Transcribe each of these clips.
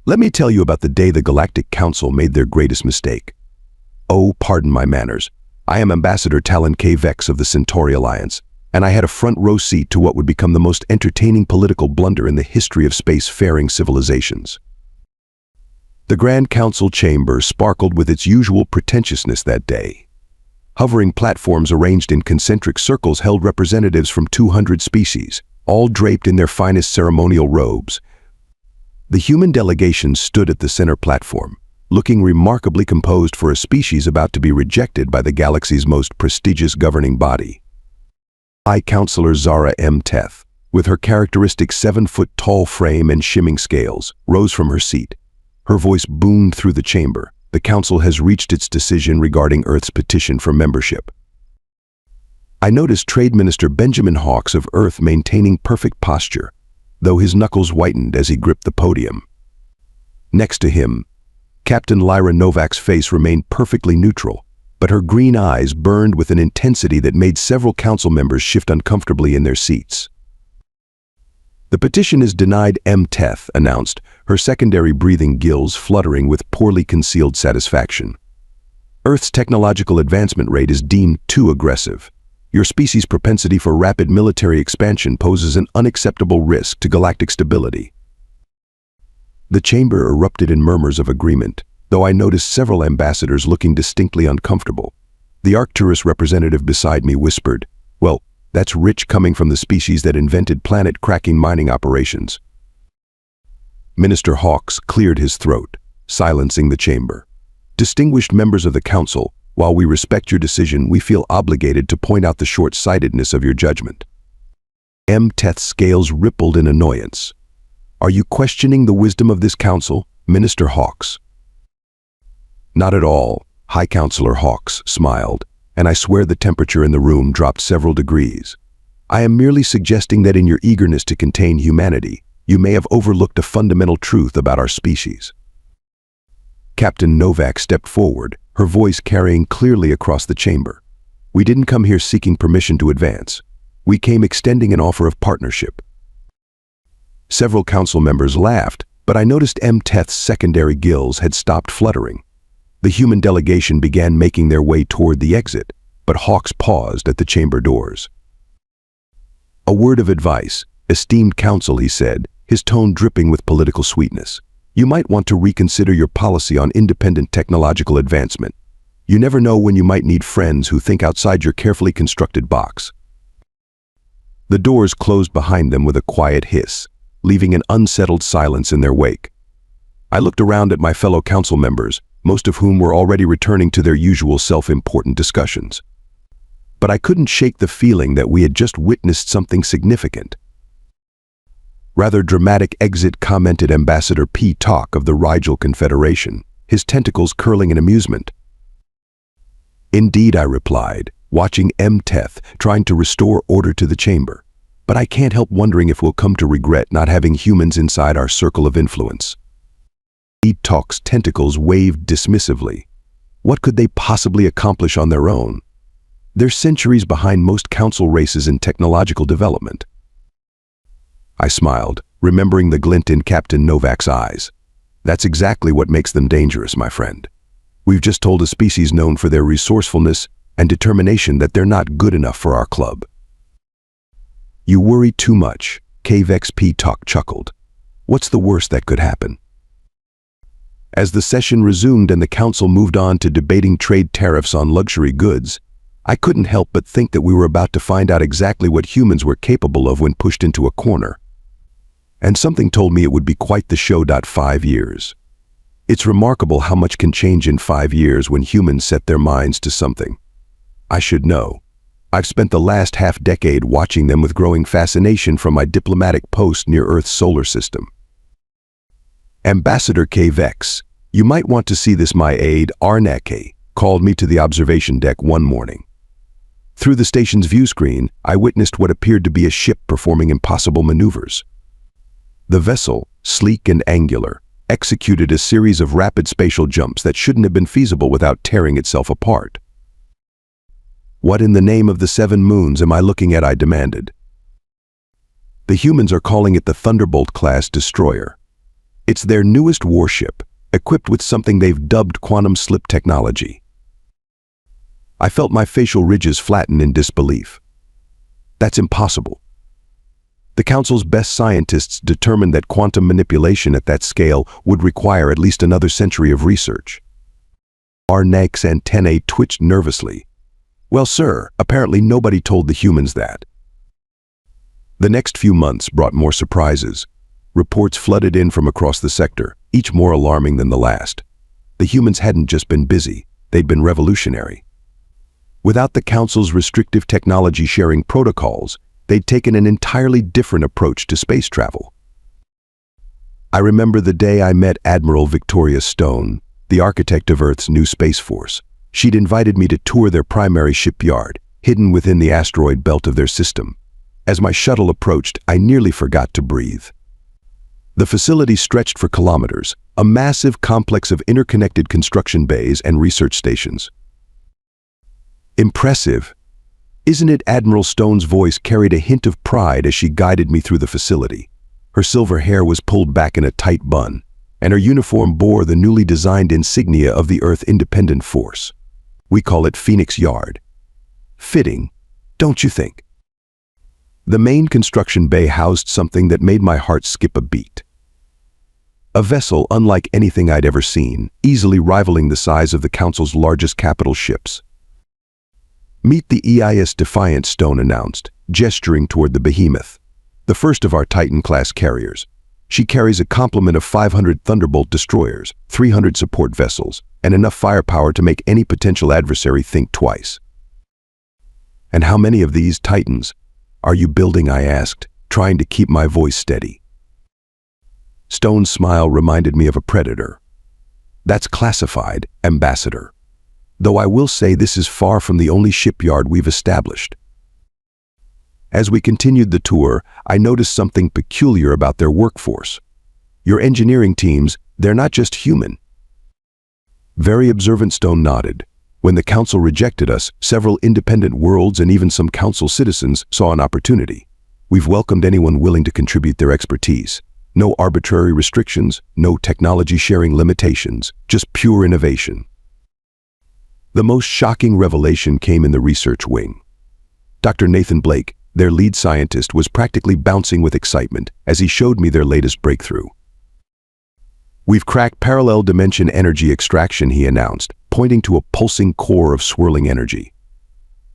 Let me tell you about the day the Galactic Council made their greatest mistake. Oh, pardon my manners. I am Ambassador Talon K. Vex of the Centauri Alliance, and I had a front row seat to what would become the most entertaining political blunder in the history of spacefaring civilizations. The Grand Council chamber sparkled with its usual pretentiousness that day. Hovering platforms arranged in concentric circles held representatives from 200 species, all draped in their finest ceremonial robes. The human delegation stood at the center platform, looking remarkably composed for a species about to be rejected by the galaxy's most prestigious governing body. High Counselor Zara M. Teth, with her characteristic 7-foot-tall frame and shimming scales, rose from her seat. Her voice boomed through the chamber. The Council has reached its decision regarding Earth's petition for membership. I noticed Trade Minister Benjamin Hawks of Earth maintaining perfect posture, though his knuckles whitened as he gripped the podium. Next to him, Captain Lyra Novak's face remained perfectly neutral, but her green eyes burned with an intensity that made several council members shift uncomfortably in their seats. "The petition is denied," M. Teth announced, her secondary breathing gills fluttering with poorly concealed satisfaction. "Earth's technological advancement rate is deemed too aggressive. Your species' propensity for rapid military expansion poses an unacceptable risk to galactic stability." The chamber erupted in murmurs of agreement, though I noticed several ambassadors looking distinctly uncomfortable. The Arcturus representative beside me whispered, "Well, that's rich coming from the species that invented planet-cracking mining operations." Minister Hawks cleared his throat, silencing the chamber. "Distinguished members of the Council, while we respect your decision, we feel obligated to point out the short-sightedness of your judgment." M. Teth's scales rippled in annoyance. "Are you questioning the wisdom of this Council, Minister Hawks?" "Not at all," High Counselor Hawks smiled, and I swear the temperature in the room dropped several degrees. "I am merely suggesting that in your eagerness to contain humanity, you may have overlooked a fundamental truth about our species." Captain Novak stepped forward, her voice carrying clearly across the chamber. "We didn't come here seeking permission to advance. We came extending an offer of partnership." Several council members laughed, but I noticed M. Teth's secondary gills had stopped fluttering. The human delegation began making their way toward the exit, but Hawks paused at the chamber doors. "A word of advice, esteemed council," he said, his tone dripping with political sweetness. "You might want to reconsider your policy on independent technological advancement. You never know when you might need friends who think outside your carefully constructed box." The doors closed behind them with a quiet hiss, leaving an unsettled silence in their wake. I looked around at my fellow council members, most of whom were already returning to their usual self-important discussions. But I couldn't shake the feeling that we had just witnessed something significant. "Rather dramatic exit," commented Ambassador P. Talk of the Rigel Confederation, his tentacles curling in amusement. "Indeed," I replied, watching M. Teth trying to restore order to the chamber. "But I can't help wondering if we'll come to regret not having humans inside our circle of influence." P. Talk's tentacles waved dismissively. What could they possibly accomplish on their own? They're centuries behind most council races in technological development. I smiled, remembering the glint in Captain Novak's eyes. "That's exactly what makes them dangerous, my friend. We've just told a species known for their resourcefulness and determination that they're not good enough for our club." "You worry too much," K-Vex P. Talk chuckled. "What's the worst that could happen?" As the session resumed and the council moved on to debating trade tariffs on luxury goods, I couldn't help but think that we were about to find out exactly what humans were capable of when pushed into a corner. And something told me it would be quite the show. 5 years. It's remarkable how much can change in 5 years when humans set their minds to something. I should know. I've spent the last half-decade watching them with growing fascination from my diplomatic post near Earth's solar system. Ambassador K. Vex, you might want to see this. My aide, Arneke, called me to the observation deck one morning. Through the station's view screen, I witnessed what appeared to be a ship performing impossible maneuvers. The vessel, sleek and angular, executed a series of rapid spatial jumps that shouldn't have been feasible without tearing itself apart. "What in the name of the 7 moons am I looking at?" I demanded. "The humans are calling it the Thunderbolt-class destroyer. It's their newest warship, equipped with something they've dubbed quantum slip technology. I felt my facial ridges flatten in disbelief. That's impossible. The Council's best scientists determined that quantum manipulation at that scale would require at least another century of research. Our neck's antennae twitched nervously. Well, sir, apparently nobody told the humans that. The next few months brought more surprises. Reports flooded in from across the sector, each more alarming than the last. The humans hadn't just been busy, they'd been revolutionary. Without the Council's restrictive technology-sharing protocols, they'd taken an entirely different approach to space travel. I remember the day I met Admiral Victoria Stone, the architect of Earth's new Space Force. She'd invited me to tour their primary shipyard, hidden within the asteroid belt of their system. As my shuttle approached, I nearly forgot to breathe. The facility stretched for kilometers, a massive complex of interconnected construction bays and research stations. Impressive. Isn't it? Admiral Stone's voice carried a hint of pride as she guided me through the facility. Her silver hair was pulled back in a tight bun, and her uniform bore the newly designed insignia of the Earth Independent Force. We call it Phoenix Yard. Fitting, don't you think? The main construction bay housed something that made my heart skip a beat. A vessel unlike anything I'd ever seen, easily rivaling the size of the Council's largest capital ships. Meet the EIS Defiant, Stone announced, gesturing toward the behemoth, the first of our Titan-class carriers. She carries a complement of 500 Thunderbolt destroyers, 300 support vessels, and enough firepower to make any potential adversary think twice. And how many of these Titans are you building? I asked, trying to keep my voice steady. Stone's smile reminded me of a predator. That's classified, Ambassador. Though I will say this is far from the only shipyard we've established. As we continued the tour, I noticed something peculiar about their workforce. Your engineering teams, they're not just human. Very observant. Stone nodded. When the Council rejected us, several independent worlds and even some Council citizens saw an opportunity. We've welcomed anyone willing to contribute their expertise. No arbitrary restrictions, no technology-sharing limitations, just pure innovation. The most shocking revelation came in the research wing. Dr. Nathan Blake, their lead scientist, was practically bouncing with excitement as he showed me their latest breakthrough. We've cracked parallel dimension energy extraction, he announced, pointing to a pulsing core of swirling energy.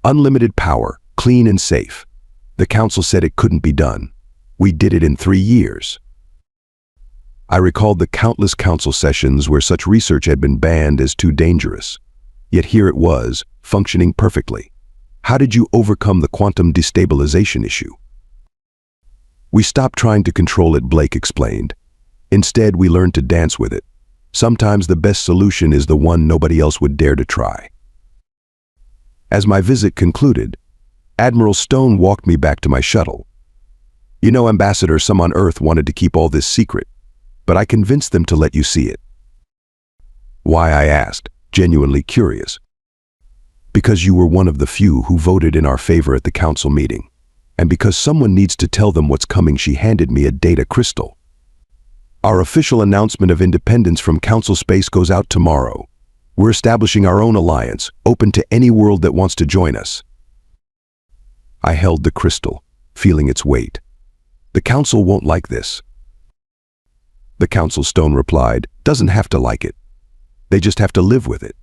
Unlimited power, clean and safe. The Council said it couldn't be done. We did it in 3 years. I recalled the countless Council sessions where such research had been banned as too dangerous. Yet here it was, functioning perfectly. How did you overcome the quantum destabilization issue? We stopped trying to control it, Blake explained. Instead, we learned to dance with it. Sometimes the best solution is the one nobody else would dare to try. As my visit concluded, Admiral Stone walked me back to my shuttle. You know, Ambassador, some on Earth wanted to keep all this secret, but I convinced them to let you see it. Why? I asked, genuinely curious. Because you were one of the few who voted in our favor at the Council meeting, and because someone needs to tell them what's coming. She handed me a data crystal. Our official announcement of independence from Council space goes out tomorrow. We're establishing our own alliance, open to any world that wants to join us. I held the crystal, feeling its weight. The Council won't like this. The Council, Stone replied, doesn't have to like it. They just have to live with it.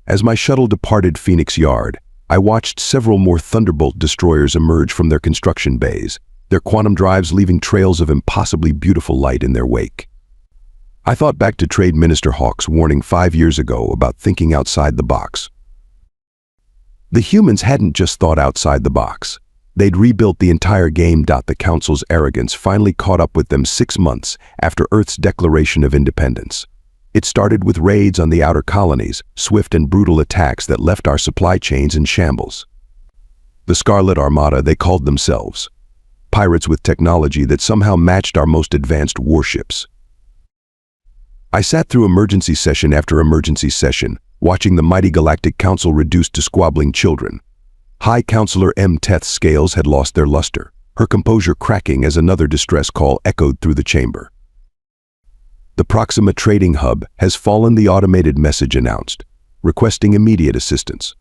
As my shuttle departed Phoenix Yard, I watched several more Thunderbolt destroyers emerge from their construction bays, their quantum drives leaving trails of impossibly beautiful light in their wake. I thought back to Trade Minister Hawke's warning 5 years ago about thinking outside the box. The humans hadn't just thought outside the box. They'd rebuilt the entire game. The Council's arrogance finally caught up with them 6 months after Earth's declaration of independence. It started with raids on the outer colonies, swift and brutal attacks that left our supply chains in shambles. The Scarlet Armada, they called themselves. Pirates with technology that somehow matched our most advanced warships. I sat through emergency session after emergency session, watching the mighty Galactic Council reduced to squabbling children. High Counselor M. Teth's scales had lost their luster, her composure cracking as another distress call echoed through the chamber. The Proxima Trading Hub has fallen, the automated message announced, requesting immediate assistance.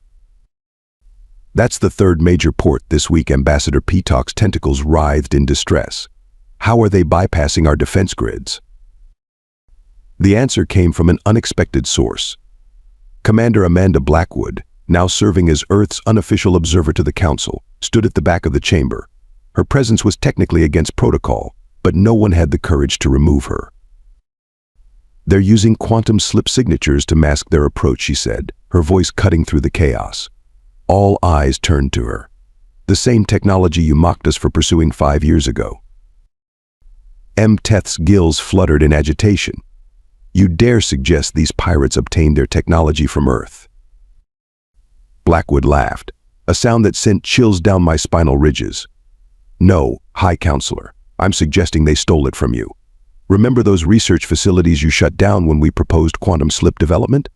That's the third major port this week. Ambassador Peacock's tentacles writhed in distress. How are they bypassing our defense grids? The answer came from an unexpected source. Commander Amanda Blackwood, now serving as Earth's unofficial observer to the Council, stood at the back of the chamber. Her presence was technically against protocol, but no one had the courage to remove her. "They're using quantum slip signatures to mask their approach," she said, her voice cutting through the chaos. All eyes turned to her. "The same technology you mocked us for pursuing 5 years ago." Teth's gills fluttered in agitation. "You dare suggest these pirates obtained their technology from Earth?" Blackwood laughed, a sound that sent chills down my spinal ridges. "No, High Counselor, I'm suggesting they stole it from you. Remember those research facilities you shut down when we proposed quantum slip development?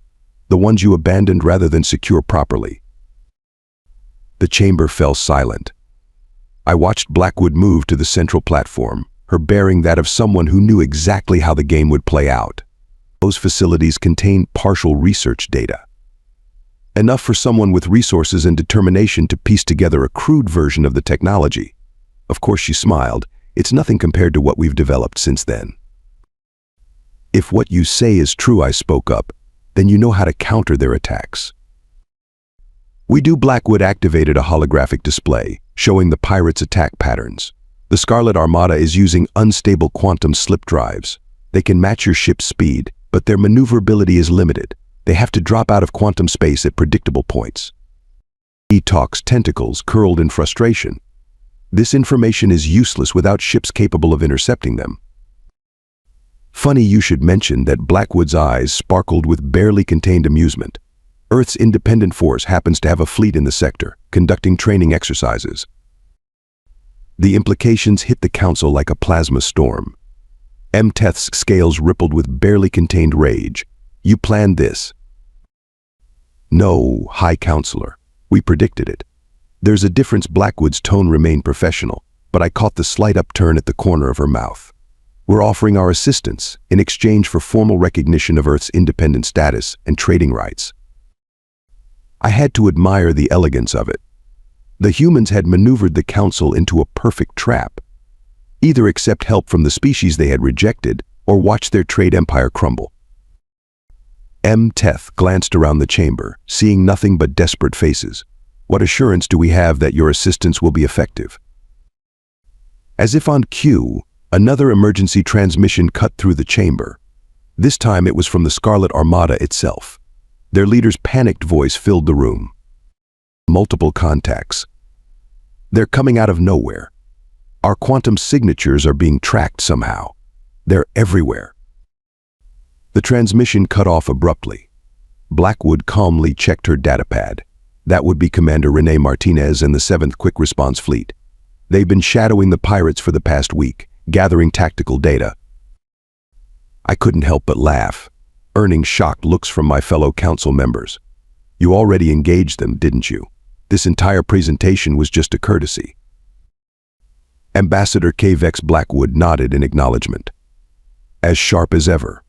The ones you abandoned rather than secure properly." The chamber fell silent. I watched Blackwood move to the central platform, her bearing that of someone who knew exactly how the game would play out. Those facilities contained partial research data. Enough for someone with resources and determination to piece together a crude version of the technology. Of course, she smiled. "It's nothing compared to what we've developed since then." "If what you say is true," I spoke up, "then you know how to counter their attacks." "We do." Blackwood activated a holographic display, showing the pirates' attack patterns. "The Scarlet Armada is using unstable quantum slip drives. They can match your ship's speed, but their maneuverability is limited. They have to drop out of quantum space at predictable points." Peacock's tentacles curled in frustration. "This information is useless without ships capable of intercepting them." "Funny you should mention that." Blackwood's eyes sparkled with barely contained amusement. "Earth's independent force happens to have a fleet in the sector, conducting training exercises." The implications hit the Council like a plasma storm. Teth's scales rippled with barely contained rage. "You planned this?" "No, High Counselor. We predicted it." "There's a difference." Blackwood's tone remained professional, but I caught the slight upturn at the corner of her mouth. "We're offering our assistance in exchange for formal recognition of Earth's independent status and trading rights." I had to admire the elegance of it. The humans had maneuvered the Council into a perfect trap. Either accept help from the species they had rejected, or watch their trade empire crumble. Teth glanced around the chamber, seeing nothing but desperate faces. "What assurance do we have that your assistance will be effective?" As if on cue, another emergency transmission cut through the chamber. This time it was from the Scarlet Armada itself. Their leader's panicked voice filled the room. "Multiple contacts. They're coming out of nowhere. Our quantum signatures are being tracked somehow. They're everywhere." The transmission cut off abruptly. Blackwood calmly checked her datapad. That would be Commander Renee Martinez and the 7th Quick Response Fleet. They've been shadowing the pirates for the past week, gathering tactical data. I couldn't help but laugh, earning shocked looks from my fellow Council members. "You already engaged them, didn't you? This entire presentation was just a courtesy." Ambassador HFY Blackwood nodded in acknowledgement. "As sharp as ever.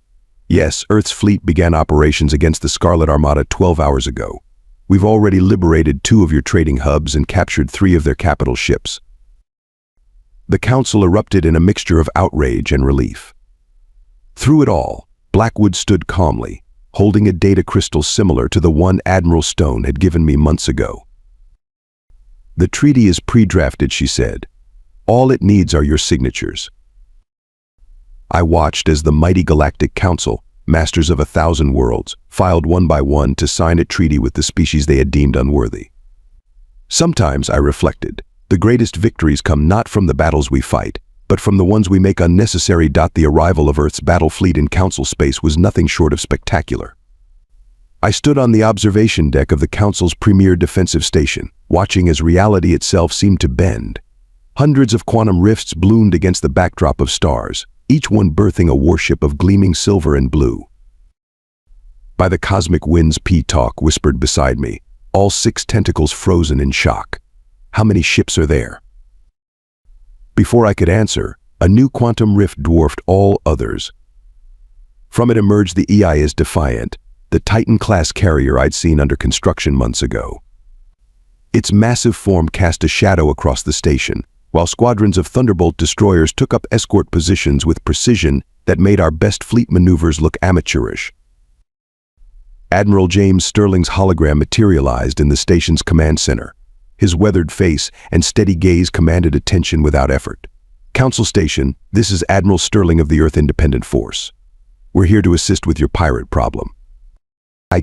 Yes, Earth's fleet began operations against the Scarlet Armada 12 hours ago. We've already liberated 2 of your trading hubs and captured 3 of their capital ships." The Council erupted in a mixture of outrage and relief. Through it all, Blackwood stood calmly, holding a data crystal similar to the one Admiral Stone had given me months ago. "The treaty is pre-drafted," she said. "All it needs are your signatures." I watched as the mighty Galactic Council, masters of 1,000 worlds, filed one by one to sign a treaty with the species they had deemed unworthy. Sometimes, I reflected, the greatest victories come not from the battles we fight, but from the ones we make unnecessary. The arrival of Earth's battle fleet in Council space was nothing short of spectacular. I stood on the observation deck of the Council's premier defensive station, watching as reality itself seemed to bend. Hundreds of quantum rifts bloomed against the backdrop of stars, each one birthing a warship of gleaming silver and blue. "By the cosmic winds," Peacock whispered beside me, all 6 tentacles frozen in shock. "How many ships are there?" Before I could answer, a new quantum rift dwarfed all others. From it emerged the EIS Defiant, the Titan-class carrier I'd seen under construction months ago. Its massive form cast a shadow across the station, while squadrons of Thunderbolt destroyers took up escort positions with precision that made our best fleet maneuvers look amateurish. Admiral James Sterling's hologram materialized in the station's command center. His weathered face and steady gaze commanded attention without effort. Council Station, this is Admiral Sterling of the Earth Independent Force. We're here to assist with your pirate problem.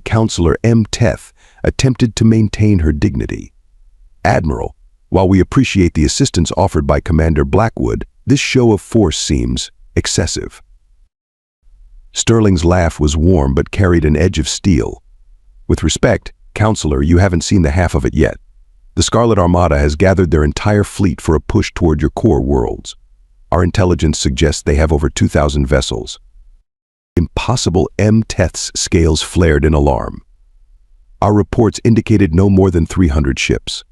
Counselor M. Teth attempted to maintain her dignity. Admiral, while we appreciate the assistance offered by Commander Blackwood, this show of force seems excessive. Sterling's laugh was warm but carried an edge of steel. With respect, Counselor, you haven't seen the half of it yet. The Scarlet Armada has gathered their entire fleet for a push toward your core worlds. Our intelligence suggests they have over 2,000 vessels. Impossible. M. Teth's scales flared in alarm. Our reports indicated no more than 300 ships.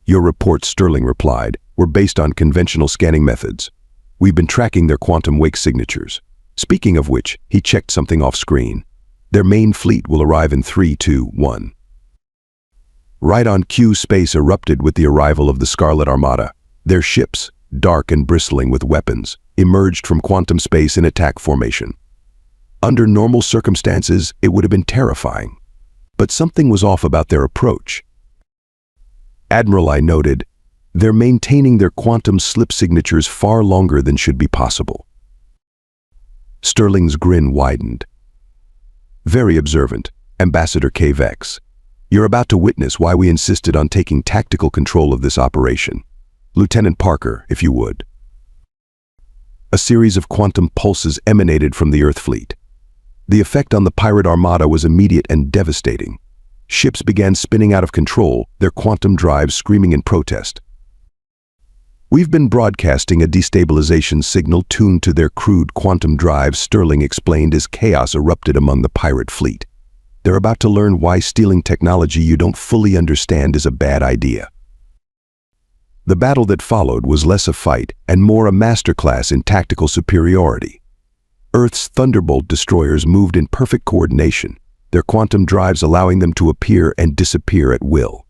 Your reports, Sterling replied, were based on conventional scanning methods. We've been tracking their quantum wake signatures. Speaking of which, he checked something off screen. Their main fleet will arrive in 3, 2, 1. Right on cue, space erupted with the arrival of the Scarlet Armada. Their ships, dark and bristling with weapons, emerged from quantum space in attack formation. Under normal circumstances, it would have been terrifying. But something was off about their approach. Admiral, I noted, they're maintaining their quantum slip signatures far longer than should be possible. Sterling's grin widened. Very observant, Ambassador K. Vex. You're about to witness why we insisted on taking tactical control of this operation. Lieutenant Parker, if you would. A series of quantum pulses emanated from the Earth fleet. The effect on the pirate armada was immediate and devastating. Ships began spinning out of control, their quantum drives screaming in protest. We've been broadcasting a destabilization signal tuned to their crude quantum drives, Sterling explained as chaos erupted among the pirate fleet. They're about to learn why stealing technology you don't fully understand is a bad idea. The battle that followed was less a fight and more a masterclass in tactical superiority. Earth's Thunderbolt destroyers moved in perfect coordination, their quantum drives allowing them to appear and disappear at will.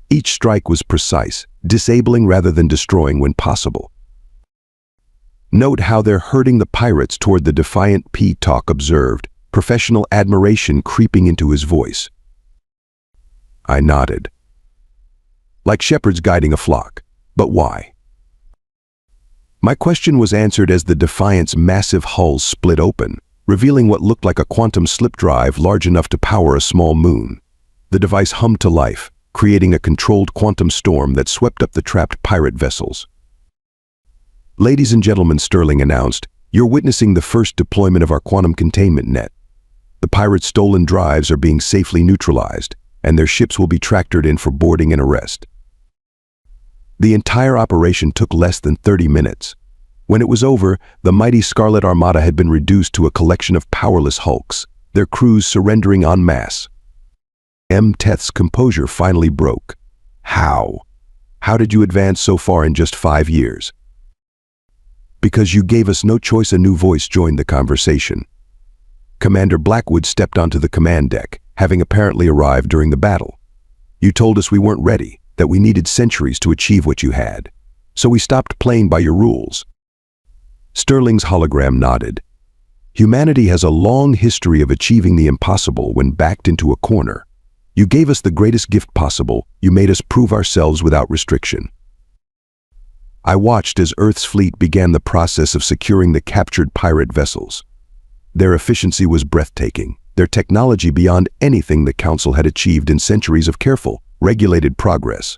Each strike was precise, disabling rather than destroying when possible. Note how they're herding the pirates toward the defiant P-Talk observed, professional admiration creeping into his voice. I nodded. Like shepherds guiding a flock. But why? My question was answered as the Defiant's massive hull split open, revealing what looked like a quantum slip drive large enough to power a small moon. The device hummed to life, creating a controlled quantum storm that swept up the trapped pirate vessels. Ladies and gentlemen, Sterling announced, you're witnessing the first deployment of our quantum containment net. The pirates' stolen drives are being safely neutralized, and their ships will be tractored in for boarding and arrest. The entire operation took less than 30 minutes. When it was over, the mighty Scarlet Armada had been reduced to a collection of powerless hulks, their crews surrendering en masse. M. Teth's composure finally broke. How? How did you advance so far in just 5 years? Because you gave us no choice. A new voice joined the conversation. Commander Blackwood stepped onto the command deck, having apparently arrived during the battle. You told us we weren't ready, that we needed centuries to achieve what you had. So we stopped playing by your rules. Sterling's hologram nodded. Humanity has a long history of achieving the impossible when backed into a corner. You gave us the greatest gift possible. You made us prove ourselves without restriction. I watched as Earth's fleet began the process of securing the captured pirate vessels. Their efficiency was breathtaking, their technology beyond anything the Council had achieved in centuries of careful, regulated progress.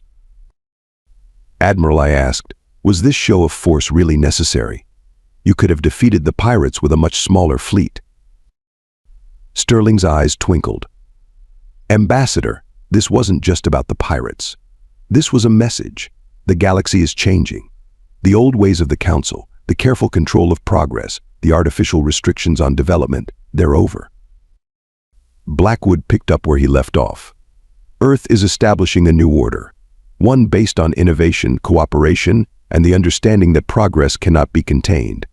Admiral, I asked, was this show of force really necessary? You could have defeated the pirates with a much smaller fleet. Sterling's eyes twinkled. Ambassador, this wasn't just about the pirates. This was a message. The galaxy is changing. The old ways of the Council, the careful control of progress, the artificial restrictions on development, they're over. Blackwood picked up where he left off. Earth is establishing a new order, one based on innovation, cooperation, and the understanding that progress cannot be contained.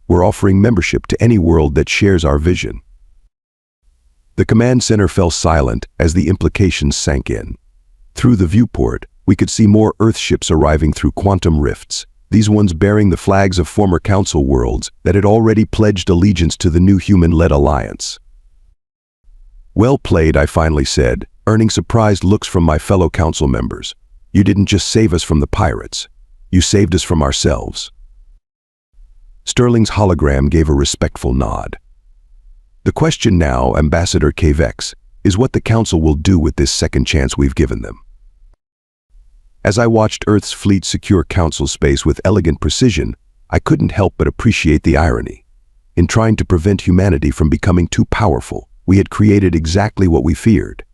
We're offering membership to any world that shares our vision." The command center fell silent as the implications sank in. Through the viewport, we could see more Earth ships arriving through quantum rifts, these ones bearing the flags of former Council worlds that had already pledged allegiance to the new human-led alliance. "Well played," I finally said, earning surprised looks from my fellow Council members. "You didn't just save us from the pirates. You saved us from ourselves." Sterling's hologram gave a respectful nod. "The question now, Ambassador KVEX, is what the Council will do with this second chance we've given them." As I watched Earth's fleet secure Council space with elegant precision, I couldn't help but appreciate the irony. In trying to prevent humanity from becoming too powerful, we had created exactly what we feared.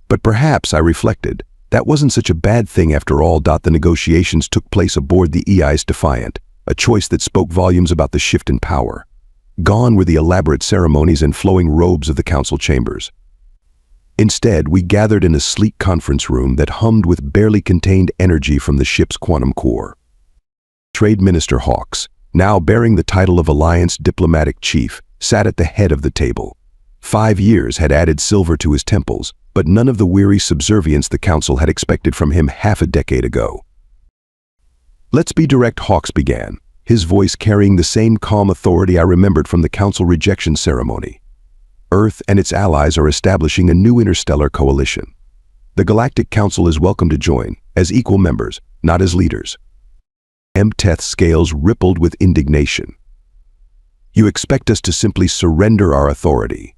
But perhaps, I reflected, that wasn't such a bad thing after all. The negotiations took place aboard the EI's Defiant, a choice that spoke volumes about the shift in power. Gone were the elaborate ceremonies and flowing robes of the Council chambers. Instead, we gathered in a sleek conference room that hummed with barely contained energy from the ship's quantum core. Trade Minister Hawks, now bearing the title of Alliance Diplomatic Chief, sat at the head of the table. 5 years had added silver to his temples, but none of the weary subservience the Council had expected from him half a decade ago. "Let's be direct," Hawks began, his voice carrying the same calm authority I remembered from the Council rejection ceremony. "Earth and its allies are establishing a new interstellar coalition. The Galactic Council is welcome to join, as equal members, not as leaders." Mteth's scales rippled with indignation. "You expect us to simply surrender our authority?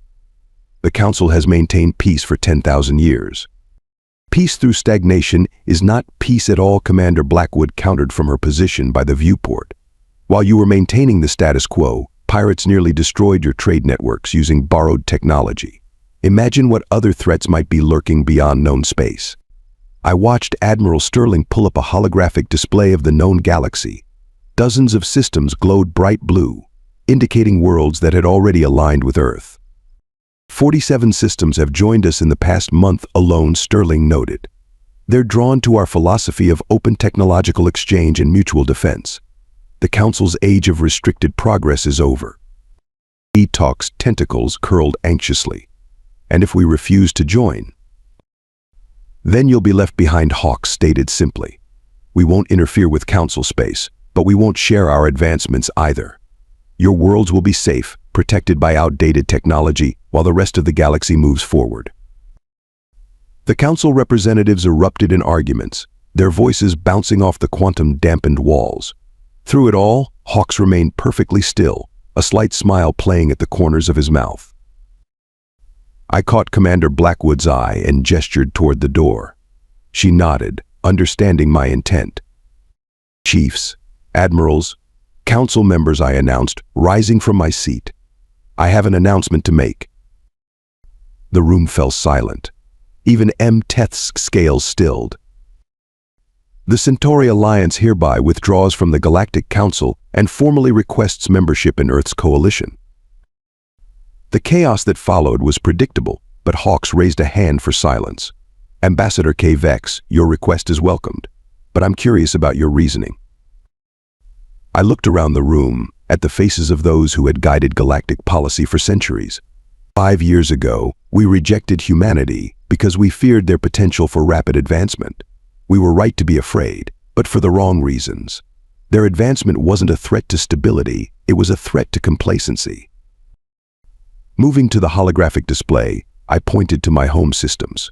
The Council has maintained peace for 10,000 years. Peace through stagnation is not peace at all," Commander Blackwood countered from her position by the viewport. "While you were maintaining the status quo, pirates nearly destroyed your trade networks using borrowed technology. Imagine what other threats might be lurking beyond known space." I watched Admiral Sterling pull up a holographic display of the known galaxy. Dozens of systems glowed bright blue, indicating worlds that had already aligned with Earth. 47 systems have joined us in the past month alone, Sterling noted. "They're drawn to our philosophy of open technological exchange and mutual defense. The Council's age of restricted progress is over." E-Talk's tentacles curled anxiously. "And if we refuse to join?" "Then you'll be left behind," Hawks stated simply. "We won't interfere with Council space, but we won't share our advancements either. Your worlds will be safe, protected by outdated technology, while the rest of the galaxy moves forward." The Council representatives erupted in arguments, their voices bouncing off the quantum-dampened walls. Through it all, Hawks remained perfectly still, a slight smile playing at the corners of his mouth. I caught Commander Blackwood's eye and gestured toward the door. She nodded, understanding my intent. "Chiefs, admirals, Council members," I announced, rising from my seat. "I have an announcement to make." The room fell silent. Even Mteth's scales stilled. "The Centauri Alliance hereby withdraws from the Galactic Council and formally requests membership in Earth's coalition." The chaos that followed was predictable, but Hawks raised a hand for silence. "Ambassador KVEX, your request is welcomed, but I'm curious about your reasoning." I looked around the room, at the faces of those who had guided galactic policy for centuries. 5 years ago, we rejected humanity because we feared their potential for rapid advancement. We were right to be afraid, but for the wrong reasons. Their advancement wasn't a threat to stability, it was a threat to complacency. Moving to the holographic display, I pointed to my home systems.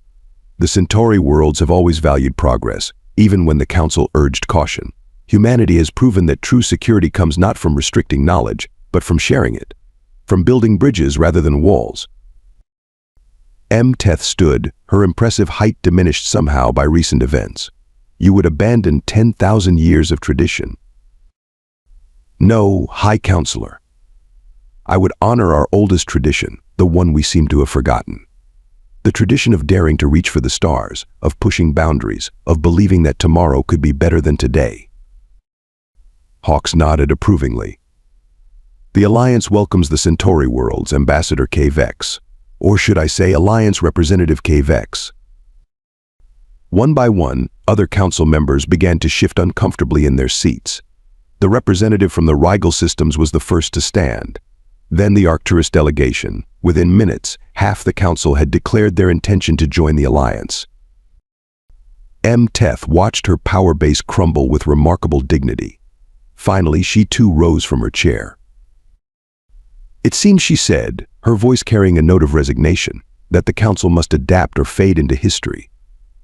The Centauri worlds have always valued progress, even when the Council urged caution. Humanity has proven that true security comes not from restricting knowledge, but from sharing it. From building bridges rather than walls. Mteth stood, her impressive height diminished somehow by recent events. "You would abandon 10,000 years of tradition." "No, High Counselor. I would honor our oldest tradition, the one we seem to have forgotten. The tradition of daring to reach for the stars, of pushing boundaries, of believing that tomorrow could be better than today." Hawks nodded approvingly. "The Alliance welcomes the Centauri worlds, Ambassador KVEX. Or should I say Alliance Representative KVEX." One by one, other Council members began to shift uncomfortably in their seats. The representative from the Rigel systems was the first to stand. Then the Arcturus delegation. Within minutes, half the council had declared their intention to join the alliance. Teth watched her power base crumble with remarkable dignity. Finally, she too rose from her chair. It seems, she said, her voice carrying a note of resignation, that the council must adapt or fade into history.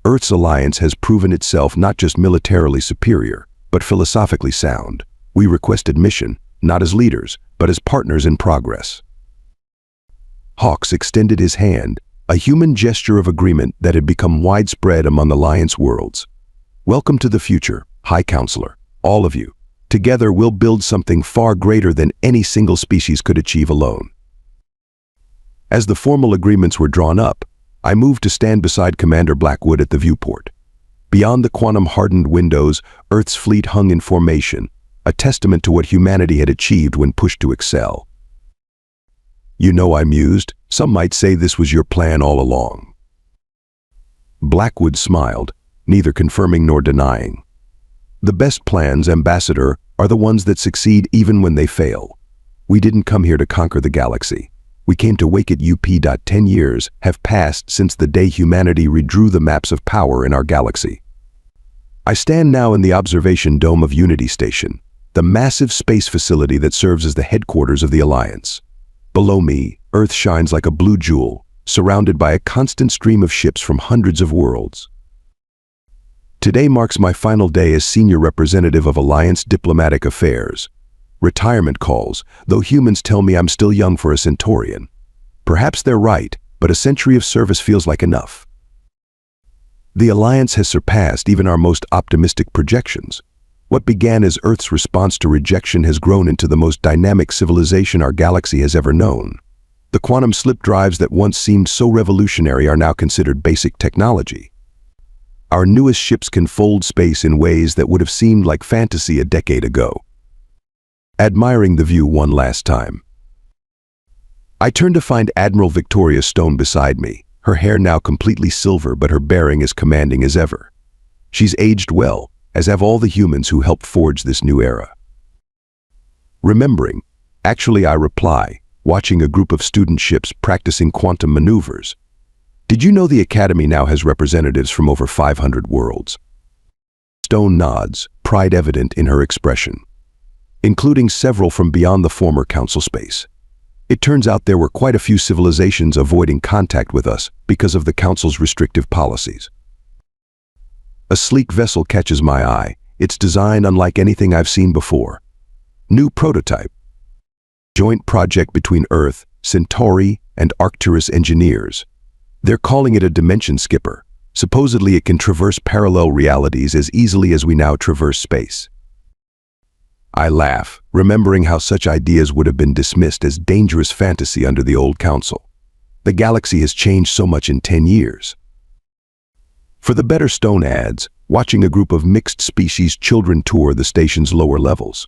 Earth's alliance has proven itself not just militarily superior, but philosophically sound. We request admission, not as leaders, but as partners in progress. Hawks extended his hand, a human gesture of agreement that had become widespread among alliance worlds. Welcome to the future, High Counselor, all of you. Together we'll build something far greater than any single species could achieve alone. As the formal agreements were drawn up, I moved to stand beside Commander Blackwood at the viewport. Beyond the quantum-hardened windows, Earth's fleet hung in formation, a testament to what humanity had achieved when pushed to excel. You know, I mused, some might say this was your plan all along. Blackwood smiled, neither confirming nor denying. The best plans, Ambassador, are the ones that succeed even when they fail. We didn't come here to conquer the galaxy. We came to wake it up. 10 years have passed since the day humanity redrew the maps of power in our galaxy. I stand now in the observation dome of Unity Station, the massive space facility that serves as the headquarters of the Alliance. Below me, Earth shines like a blue jewel, surrounded by a constant stream of ships from hundreds of worlds. Today marks my final day as senior representative of Alliance Diplomatic Affairs. Retirement calls, though humans tell me I'm still young for a Centaurian. Perhaps they're right, but a century of service feels like enough. The Alliance has surpassed even our most optimistic projections. What began as Earth's response to rejection has grown into the most dynamic civilization our galaxy has ever known. The quantum slip drives that once seemed so revolutionary are now considered basic technology. Our newest ships can fold space in ways that would have seemed like fantasy a decade ago. Admiring the view one last time, I turned to find Admiral Victoria Stone beside me, her hair now completely silver but her bearing as commanding as ever. She's aged well, as have all the humans who helped forge this new era. Remembering, actually I reply, watching a group of student ships practicing quantum maneuvers. Did you know the Academy now has representatives from over 500 worlds? Stone nods, pride evident in her expression, including several from beyond the former council space. It turns out there were quite a few civilizations avoiding contact with us because of the council's restrictive policies. A sleek vessel catches my eye, its design unlike anything I've seen before. New prototype. Joint project between Earth, Centauri, and Arcturus engineers. They're calling it a dimension skipper. Supposedly it can traverse parallel realities as easily as we now traverse space. I laugh, remembering how such ideas would have been dismissed as dangerous fantasy under the old council. The galaxy has changed so much in 10 years. For the better, Stone adds, watching a group of mixed-species children tour the station's lower levels.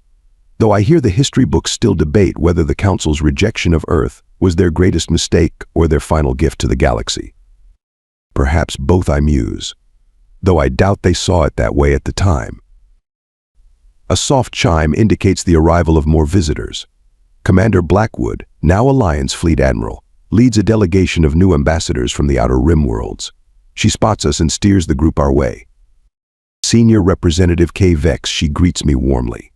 Though I hear the history books still debate whether the council's rejection of Earth was their greatest mistake or their final gift to the galaxy. Perhaps both, I muse, though I doubt they saw it that way at the time. A soft chime indicates the arrival of more visitors. Commander Blackwood, now Alliance Fleet Admiral, leads a delegation of new ambassadors from the Outer Rim worlds. She spots us and steers the group our way. Senior Representative K. Vex, she greets me warmly.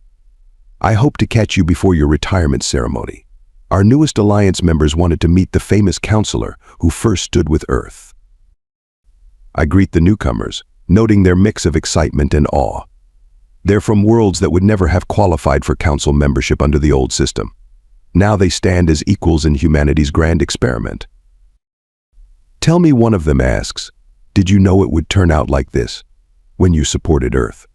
I hope to catch you before your retirement ceremony. Our newest Alliance members wanted to meet the famous counselor who first stood with Earth. I greet the newcomers, noting their mix of excitement and awe. They're from worlds that would never have qualified for council membership under the old system. Now they stand as equals in humanity's grand experiment. Tell me, one of them asks, did you know it would turn out like this when you supported Earth?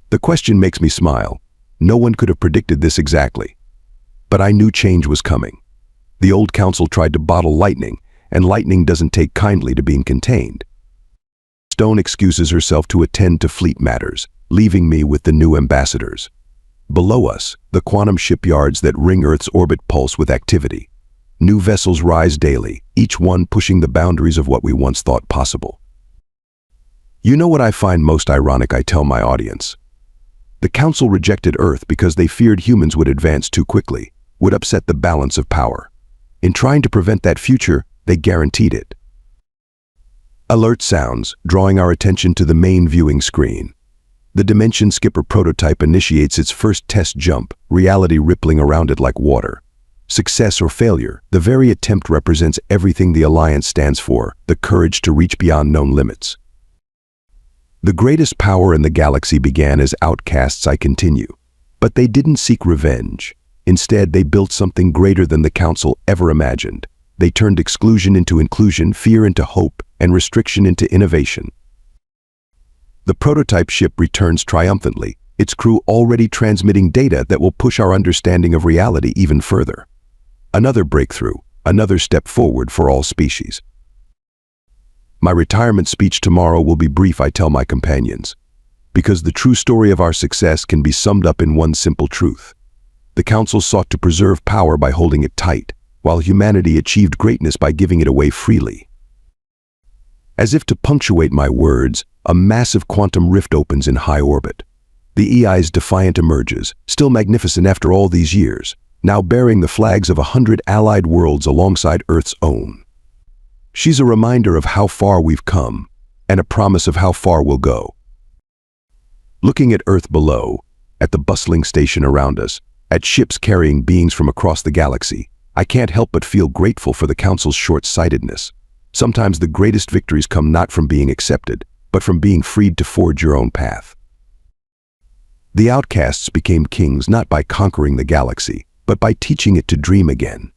The question makes me smile. No one could have predicted this exactly. But I knew change was coming. The old council tried to bottle lightning, and lightning doesn't take kindly to being contained. Stone excuses herself to attend to fleet matters, leaving me with the new ambassadors. Below us, the quantum shipyards that ring Earth's orbit pulse with activity. New vessels rise daily, each one pushing the boundaries of what we once thought possible. You know what I find most ironic, I tell my audience? The Council rejected Earth because they feared humans would advance too quickly, would upset the balance of power. In trying to prevent that future, they guaranteed it. Alert sounds, drawing our attention to the main viewing screen. The Dimension Skipper prototype initiates its first test jump, reality rippling around it like water. Success or failure, the very attempt represents everything the Alliance stands for, the courage to reach beyond known limits. The greatest power in the galaxy began as outcasts, I continue. But they didn't seek revenge. Instead, they built something greater than the Council ever imagined. They turned exclusion into inclusion, fear into hope, and restriction into innovation. The prototype ship returns triumphantly, its crew already transmitting data that will push our understanding of reality even further. Another breakthrough, another step forward for all species. My retirement speech tomorrow will be brief, I tell my companions, because the true story of our success can be summed up in one simple truth. The Council sought to preserve power by holding it tight, while humanity achieved greatness by giving it away freely. As if to punctuate my words, a massive quantum rift opens in high orbit. The EI's Defiant emerges, still magnificent after all these years, now bearing the flags of 100 allied worlds alongside Earth's own. She's a reminder of how far we've come, and a promise of how far we'll go. Looking at Earth below, at the bustling station around us, at ships carrying beings from across the galaxy, I can't help but feel grateful for the Council's short-sightedness. Sometimes the greatest victories come not from being accepted, but from being freed to forge your own path. The outcasts became kings not by conquering the galaxy, but by teaching it to dream again.